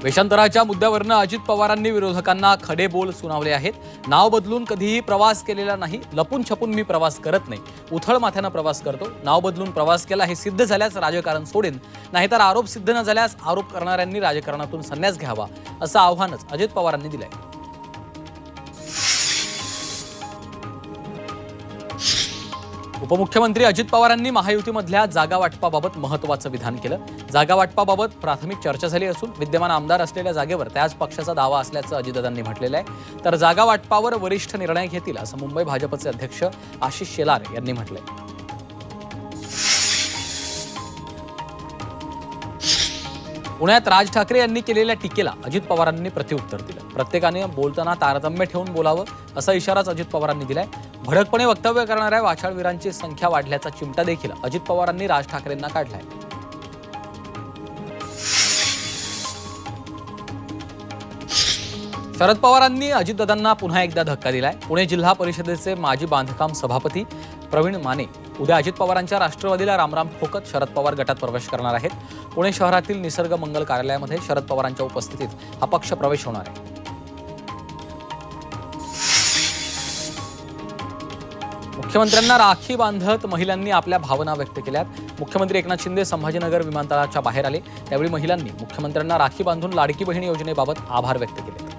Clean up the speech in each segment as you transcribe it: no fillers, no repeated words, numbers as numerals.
वेषांतराच्या मुद्द्यावरनं अजित पवारांनी विरोधकांना खडे बोल सुनावले आहेत. नाव बदलून कधीही प्रवास केलेला नाही, लपून छपून मी प्रवास करत नाही, उथळ माथ्यानं प्रवास करतो. नाव बदलून प्रवास केला हे सिद्ध झाल्यास राजकारण सोडेन, नाहीतर आरोप सिद्ध न झाल्यास आरोप करणाऱ्यांनी राजकारणातून संन्यास घ्यावा असं आव्हानच अजित पवारांनी दिलंय. उपमुख्यमंत्री अजित पवारांनी महायुतीमधल्या जागा वाटपाबाबत महत्त्वाचं विधान केलं. जागा वाटपाबाबत प्राथमिक चर्चा झाली असून विद्यमान आमदार असलेल्या जागेवर त्याच पक्षाचा दावा असल्याचं अजितदादांनी म्हटलेलं आहे. तर जागा वाटपावर वरिष्ठ निर्णय घेतील असं मुंबई भाजपचे अध्यक्ष आशिष शेलार यांनी म्हटलंय. पुण्यात राज ठाकरे यांनी केलेल्या टीकेला अजित पवारांनी प्रत्युत्तर दिलं. प्रत्येकाने बोलताना तारतम्य ठेवून बोलावं असा इशाराच अजित पवारांनी दिलाय. भडकपणे वक्तव्य करणाऱ्या वाचाळवीरांची संख्या वाढल्याचा चिमटा देखील अजित पवारांनी राज ठाकरेंना काढलाय. शरद पवारांनी अजितदादांना पुन्हा एकदा धक्का दिलाय. पुणे जिल्हा परिषदेचे माजी बांधकाम सभापती प्रवीण माने उद्या अजित पवारांच्या राष्ट्रवादीला रामराम ठोकत शरद पवार गटात प्रवेश करणार आहेत. पुणे शहरातील निसर्ग मंगल कार्यालयामध्ये शरद पवारांच्या उपस्थितीत हा पक्ष प्रवेश होणार आहे. मुख्यमंत्र्यांना राखी बांधत महिलांनी आपल्या भावना व्यक्त केल्यात. मुख्यमंत्री एकनाथ शिंदे संभाजीनगर विमानतळाच्या बाहेर आले त्यावेळी महिलांनी मुख्यमंत्र्यांना राखी बांधून लाडकी बहीण योजनेबाबत आभार व्यक्त केले.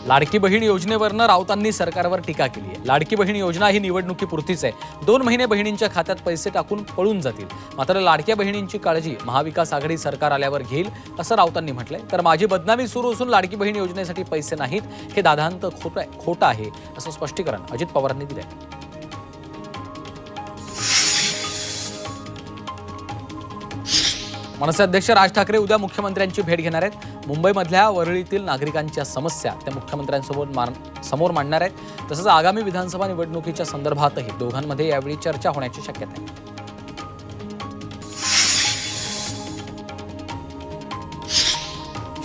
लाडकी बहीण योजनेवरनं राऊतांनी सरकारवर टीका केली आहे. लाडकी बहीण योजना ही निवडणुकीपुरतीच आहे. 2 महिने बहिणींच्या खात्यात पैसे टाकून पळून जातील. मात्र लाडक्या बहिणींची काळजी महाविकास आघाडी सरकार आल्यावर घेईल असं राऊतांनी म्हटलंय. तर माझी बदनामी सुरू असून लाडकी बहीण योजनेसाठी पैसे नाहीत हे दादांत खोटं आहे असं स्पष्टीकरण अजित पवारांनी दिलंय. मनसे अध्यक्ष राज ठाकरे उद्या मुख्यमंत्र्यांची भेट घेणार आहेत. मुंबईमधल्या वरळीतील नागरिकांच्या समस्या त्या मुख्यमंत्र्यांसोबत समोर मांडणार आहेत. तसंच आगामी विधानसभा निवडणुकीच्या संदर्भातही दोघांमध्ये यावेळी चर्चा होण्याची शक्यता आहे.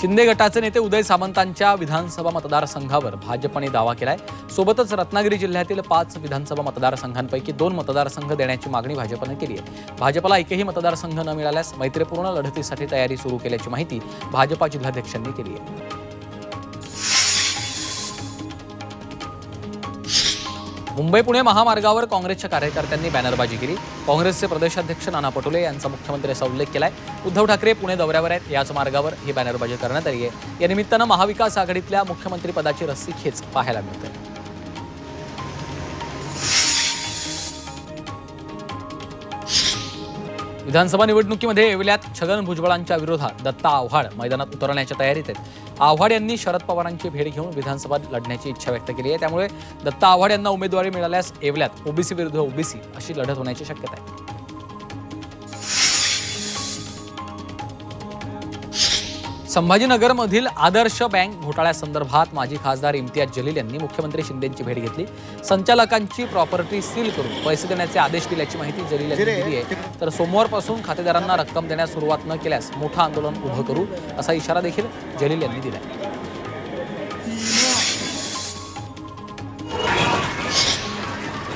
शिंदे गटाचे नेते उदय सामंतांच्या विधानसभा मतदारसंघावर भाजपने दावा केलाय. सोबतच रत्नागिरी जिल्ह्यातील 5 विधानसभा मतदारसंघांपैकी 2 मतदारसंघ देण्याची मागणी भाजपने केली आहे. भाजपला एकही मतदारसंघ न मिळाल्यास मैत्रीपूर्ण लढतीसाठी तयारी सुरू केल्याची माहिती भाजपा जिल्हाध्यक्षांनी केली आहे. मुंबई पुणे महामार्गावर काँग्रेसच्या कार्यकर्त्यांनी बॅनरबाजी केली. काँग्रेसचे प्रदेशाध्यक्ष नाना पटोले यांचा मुख्यमंत्री असा उल्लेख केलाय. उद्धव ठाकरे पुणे दौऱ्यावर आहेत. याच मार्गावर ही बॅनरबाजी करण्यात आली आहे. या निमित्तानं महाविकास आघाडीतल्या मुख्यमंत्री पदाची रस्सीखेच पाहायला मिळते. विधानसभा निवडणुकीमध्ये येवल्यात छगन भुजबळांच्या विरोधात दत्ता आव्हाड मैदानात उतरण्याच्या तयारीत आहेत. आव्हाड यांनी शरद पवारांची भेट घेऊन विधानसभा लढण्याची इच्छा व्यक्त केली आहे. त्यामुळे दत्ता आव्हाड यांना उमेदवारी मिळाल्यास येवल्यात ओबीसी विरुद्ध ओबीसी अशी लढत होण्याची शक्यता आहे. संभाजीनगरमधील आदर्श बँक घोटाळ्यासंदर्भात माजी खासदार इम्तियाज जलील यांनी मुख्यमंत्री शिंदेंची भेट घेतली. संचालकांची प्रॉपर्टी सील करून पैसे देण्याचे आदेश दिल्याची माहिती जलील यांनी दिली आहे. तर सोमवारपासून खातेदारांना रक्कम देण्यास सुरुवात न केल्यास मोठं आंदोलन उभं करू असा इशारा देखील जलील यांनी दिला.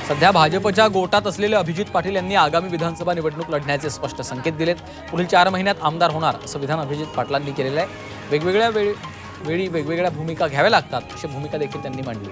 सध्या भाजपच्या गोटात असलेले अभिजित पाटील यांनी आगामी विधानसभा निवडणूक लढण्याचे स्पष्ट संकेत दिलेत. पुढील 4 महिन्यात आमदार होणार असं विधान अभिजित पाटलांनी केलेलं आहे. वेगवेगळ्या वेळी वेगवेगळ्या भूमिका घ्याव्या लागतात अशी भूमिका देखील त्यांनी मांडली.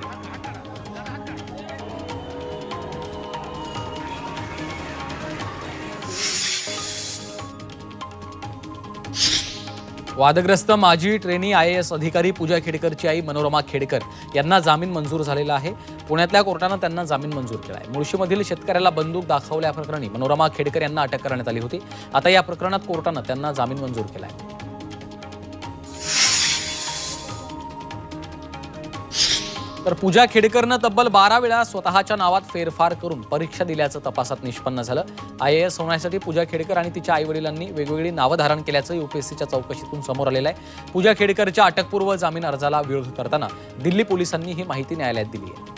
वादग्रस्त माजी ट्रेनी IAS अधिकारी पूजा खेडेकरची आई मनोरमा खेडेकर यांना जामीन मंजूर झालेला आहे. पुण्यातल्या कोर्टानं त्यांना जामीन मंजूर केला आहे. मुळशीमधील शेतकऱ्याला बंदूक दाखवल्याप्रकरणी मनोरमा खेडेकर यांना अटक करण्यात आली होती. आता या प्रकरणात कोर्टानं त्यांना जामीन मंजूर केला आहे. तर पूजा खेडेकरनं तब्बल 12 वेळा स्वतःच्या नावात फेरफार करून परीक्षा दिल्याचं तपासात निष्पन्न झालं. IAS होण्यासाठी पूजा खेडेकर आणि तिच्या आईवडिलांनी वेगवेगळी नावं धारण केल्याचं UPSCच्या चौकशीतून समोर आलेलं आहे. पूजा खेडेकरच्या अटकपूर्व जामीन अर्जाला विरोध करताना दिल्ली पोलिसांनी ही माहिती न्यायालयात दिली आहे.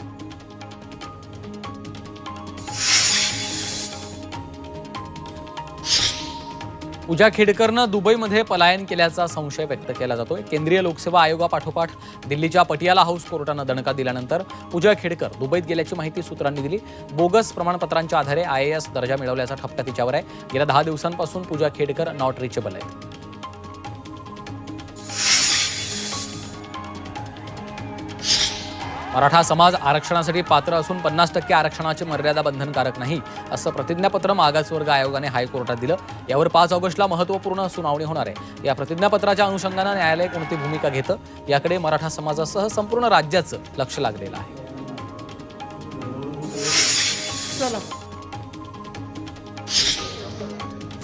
पूजा खेडकरनं दुबईमध्ये पलायन केल्याचा संशय व्यक्त केला जातोय। केंद्रीय लोकसेवा आयोगापाठोपाठ दिल्लीच्या पटियाला हाऊस कोर्टानं दणका दिल्यानंतर पूजा खेडकर दुबईत गेल्याची माहिती सूत्रांनी दिली। बोगस प्रमाणपत्रांच्या आधारे IAS दर्जा मिळवल्याचा ठपका तिच्यावर आहे। गेल्या 10 दिवसांपासून पूजा खेडकर नॉट रिचेबल आहे। मराठा समाज आरक्षणासाठी पात्र असून 50% आरक्षणाची मर्यादा बंधनकारक नाही असं प्रतिज्ञापत्र मागासवर्ग आयोगाने हायकोर्टात दिलं। यावर 5 ऑगस्टला महत्त्वपूर्ण सुनावणी होणार आहे। या प्रतिज्ञापत्राच्या अनुषंगानं न्यायालय कोणती भूमिका घेतं याकडे मराठा समाजासह संपूर्ण राज्याचं लक्ष लागलेलं आहे।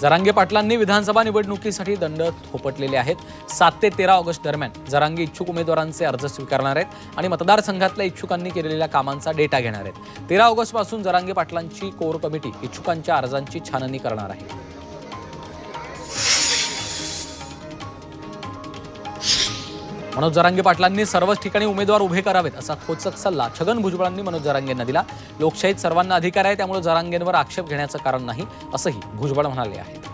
जरांगे पाटलांनी विधानसभा निवडणुकीसाठी दंड थोपटलेले आहेत। 7 ते 13 ऑगस्ट दरम्यान जरांगे इच्छुक उमेदवारांचे अर्ज स्वीकारणार आहेत आणि मतदारसंघातल्या इच्छुकांनी केलेल्या कामांचा डेटा घेणार आहेत। 13 ऑगस्ट पासून जरांगे पाटलांची कोर कमिटी इच्छुकांच्या अर्जांची छाननी करणार आहे। मनोज जरांगे पाटलांनी सर्वच ठिकाणी उमेदवार उभे करावेत असा खोचक सल्ला छगन भुजबळांनी मनोज जरांगेंना दिला। लोकशाहीत सर्वांना अधिकार आहे, त्यामुळे जरांगेंवर आक्षेप घेण्याचं कारण नाही असंही भुजबळ म्हणाले आहे।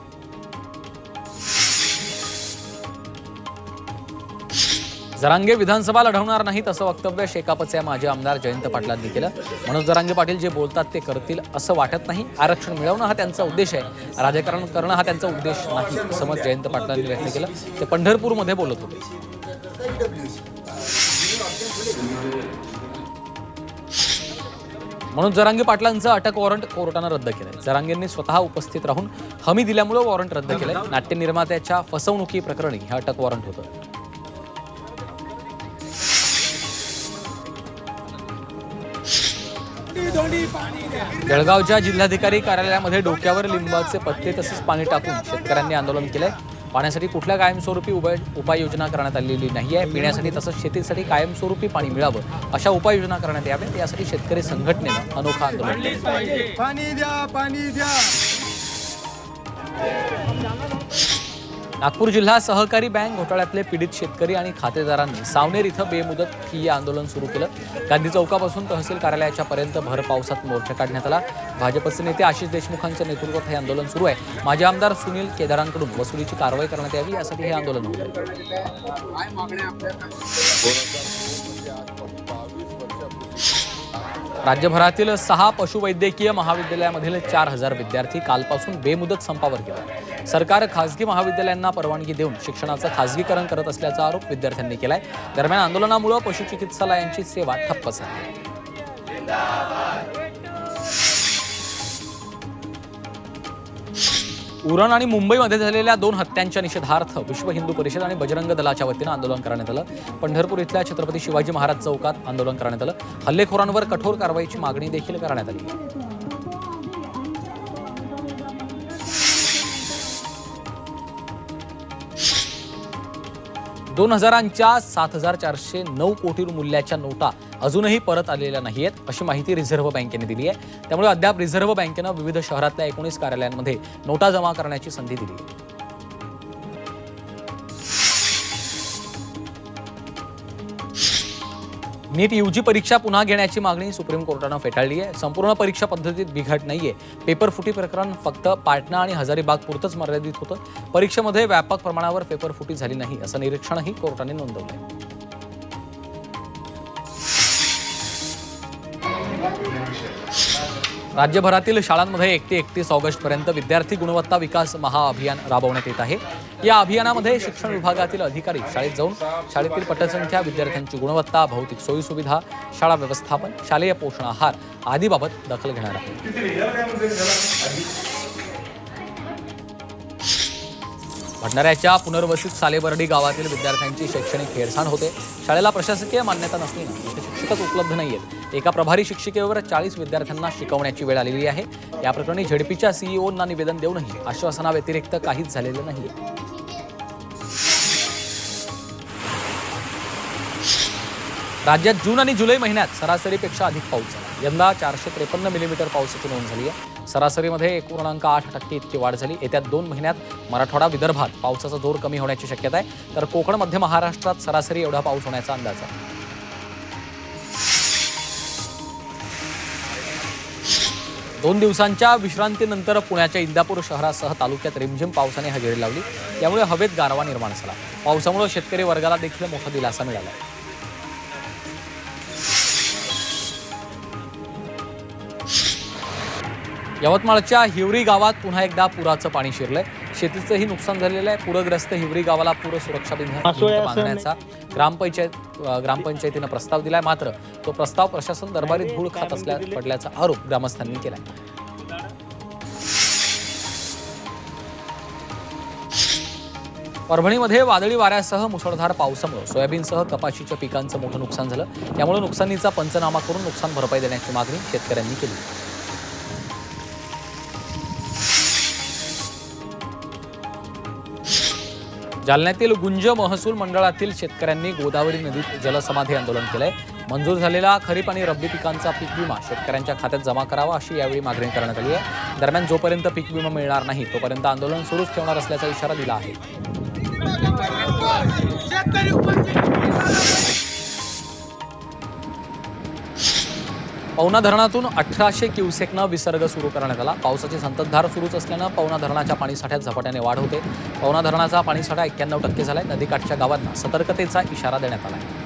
जरांगे विधानसभा लढवणार नाहीत असं वक्तव्य शेकापचे माजी आमदार जयंत पाटलांनी केलं। मनोज जरांगे पाटील जे बोलतात ते करतील असं वाटत नाही। आरक्षण मिळवणं हा त्यांचा उद्देश आहे, राजकारण करणं हा त्यांचा उद्देश नाही असं मत जयंत पाटलांनी व्यक्त केलं। ते पंढरपूरमध्ये बोलत होते। मनोज जरांगे पाटलांचं अटक वॉरंट कोर्टानं रद्द केलंय। जरांगेंनी स्वतः उपस्थित राहून हमी दिल्यामुळे वॉरंट रद्द केलंय। नाट्य निर्मात्याच्या फसवणुकी प्रकरणी हे अटक वॉरंट होतं। जळगावच्या जिल्हाधिकारी कार्यालयामध्ये डोक्यावर लिंबाचे पत्ते तसेच पाणी टाकून शेतकऱ्यांनी आंदोलन केलंय। पाण्यासाठी कुठल्या कायमस्वरूपी उपाययोजना करण्यात आलेली नाही आहे। पिण्यासाठी तसंच शेतीसाठी कायमस्वरूपी पाणी मिळावं अशा उपाययोजना करण्यात याव्यात, यासाठी शेतकरी संघटनेनं अनोखा आंदोलन केलं। पाणी द्या, पाणी द्या। नागपूर जिल्हा सहकारी बँक घोटाळ्यातले पीडित शेतकरी आणि खातेदारांनी सावनेर इथं बेमुदत ठिय्या आंदोलन सुरू केलं। गांधी चौकापासून तहसील कार्यालयाच्या पर्यंत भर पावसात मोर्चा काढण्यात आला। भाजपचे नेते आशिष देशमुखांच्या नेतृत्वात हे आंदोलन सुरू आहे। माजी आमदार सुनील केदारांकडून वसुलीची कारवाई करण्यात यावी यासाठी हे आंदोलन होत आहे। राज्यभरातील 6 पशुवैद्यकीय महाविद्यालयामधील 4000 विद्यार्थी कालपासून बेमुदत संपावर गेले। सरकार खासगी महाविद्यालयांना परवानगी देऊन शिक्षणाचं खासगीकरण करत असल्याचा आरोप विद्यार्थ्यांनी केलाय। दरम्यान आंदोलनामुळे पशुचिकित्सालयांची सेवा ठप्प झाली। उरण आणि मुंबईमध्ये झालेल्या 2 हत्यांच्या निषेधार्थ विश्व हिंदू परिषद आणि बजरंग दलाच्या वतीनं आंदोलन करण्यात आलं। पंढरपूर इथल्या छत्रपती शिवाजी महाराज चौकात आंदोलन करण्यात आलं। हल्लेखोरांवर कठोर कारवाईची मागणी देखील करण्यात आली। 2000च्या 7409 कोटी मूल्याच्या नोटा अजूनही परत आलेल्या नाहीयेत अशी माहिती रिझर्व्ह बँकेने दिली आहे। त्यामुळे अद्याप रिझर्व्ह बँकेनं विविध शहरातल्या 19 कार्यालयांमध्ये नोटा जमा करण्याची संधी दिली आहे। नीट UG परीक्षा पुन्हा घेण्याची मागणी सुप्रीम कोर्टानं फेटाळली आहे। संपूर्ण परीक्षा पद्धतीत बिघाड नाहीये। पेपर फुटी प्रकरण फक्त पाटणा आणि हजारीबाग पुरतच मर्यादित होतं। परीक्षेमध्ये व्यापक प्रमाणावर पेपर फुटी झाली नाही असं निरीक्षणही कोर्टाने नोंदवलंय। राज्यभरातील शाळांमध्ये 1 ते 31 ऑगस्टपर्यंत विद्यार्थी गुणवत्ता विकास महाअभियान राबवण्यात येत आहे। या अभियानामध्ये शिक्षण विभागातील अधिकारी शाळेत जाऊन शाळेतील पटसंख्या, विद्यार्थ्यांची गुणवत्ता, भौतिक सोयीसुविधा, शाळा व्यवस्थापन, शालेय पोषण आहार आदीबाबत दखल घेणार आहेत। भंडाऱ्याच्या पुनर्वसित सालेबर्डी गावातील विद्यार्थ्यांची शैक्षणिक हेळसांड होते। शाळेला प्रशासकीय मान्यता नसल्यानं इथे शिक्षकच उपलब्ध नाहीयेत। एका प्रभारी शिक्षिकेवर 40 विद्यार्थ्यांना शिकवण्याची वेळ आलेली आहे। या प्रकरणी झेडपीच्या CEOंना निवेदन देऊनही आश्वासनाव्यतिरिक्त काहीच झालेलं नाही। राज्यात जून आणि जुलै महिन्यात सरासरीपेक्षा अधिक पाऊस झाला। यंदा 453 मिलीमीटर पावसाची नोंद झाली आहे। सरासरीमध्ये 1.8% इतकी वाढ झाली। येत्या 2 महिन्यात मराठवाडा, विदर्भात पावसाचा जोर कमी होण्याची शक्यता आहे, तर कोकण, मध्य महाराष्ट्रात सरासरी एवढा पाऊस होण्याचा अंदाज आहे। 2 दिवसांच्या विश्रांतीनंतर पुण्याच्या इंदापूर शहरासह तालुक्यात रिमझिम पावसाने हजेरी लावली। यामुळे हवेत गारवा निर्माण झाला। पावसामुळे शेतकरी वर्गाला देखील मोठा दिलासा मिळाला। यवतमाळच्या हिवरी गावात पुन्हा एकदा पुराचं पाणी शिरलंय। शेतीचंही नुकसान झालेलं आहे। पूरग्रस्त हिवरी गावाला पूर सुरक्षा भिंत बांधण्याचा ग्रामपंचायतीनं प्रस्ताव दिलाय। मात्र तो प्रस्ताव प्रशासन दरबारी धूळ खात पडल्याचा आरोप ग्रामस्थांनी केलाय। परभणीमध्ये वादळी वाऱ्यासह मुसळधार पावसामुळे सोयाबीनसह कपाशीच्या पिकांचं मोठं नुकसान झालं। त्यामुळे नुकसानीचा पंचनामा करून नुकसान भरपाई देण्याची मागणी शेतकऱ्यांनी केली। जालन्यातील गुंज महसूल मंडळातील शेतकऱ्यांनी गोदावरी नदीत जलसमाधी आंदोलन केलंय। मंजूर झालेला खरीप आणि रब्बी पिकांचा पीक विमा शेतकऱ्यांच्या खात्यात जमा करावा अशी यावेळी मागणी करण्यात आली आहे। दरम्यान जोपर्यंत पीक विमा मिळणार नाही तोपर्यंत आंदोलन सुरूच ठेवणार असल्याचा इशारा दिला आहे। पवना धरणातून 1800 क्युसेकनं विसर्ग सुरू करण्यात आला। पावसाची संततधार सुरूच असल्यानं पवना धरणाच्या पाणीसाठ्यात झपाट्याने वाढ होते। पवना धरणाचा पाणीसाठा 91% झालाय। नदीकाठच्या गावांना सतर्कतेचा इशारा देण्यात आला आहे।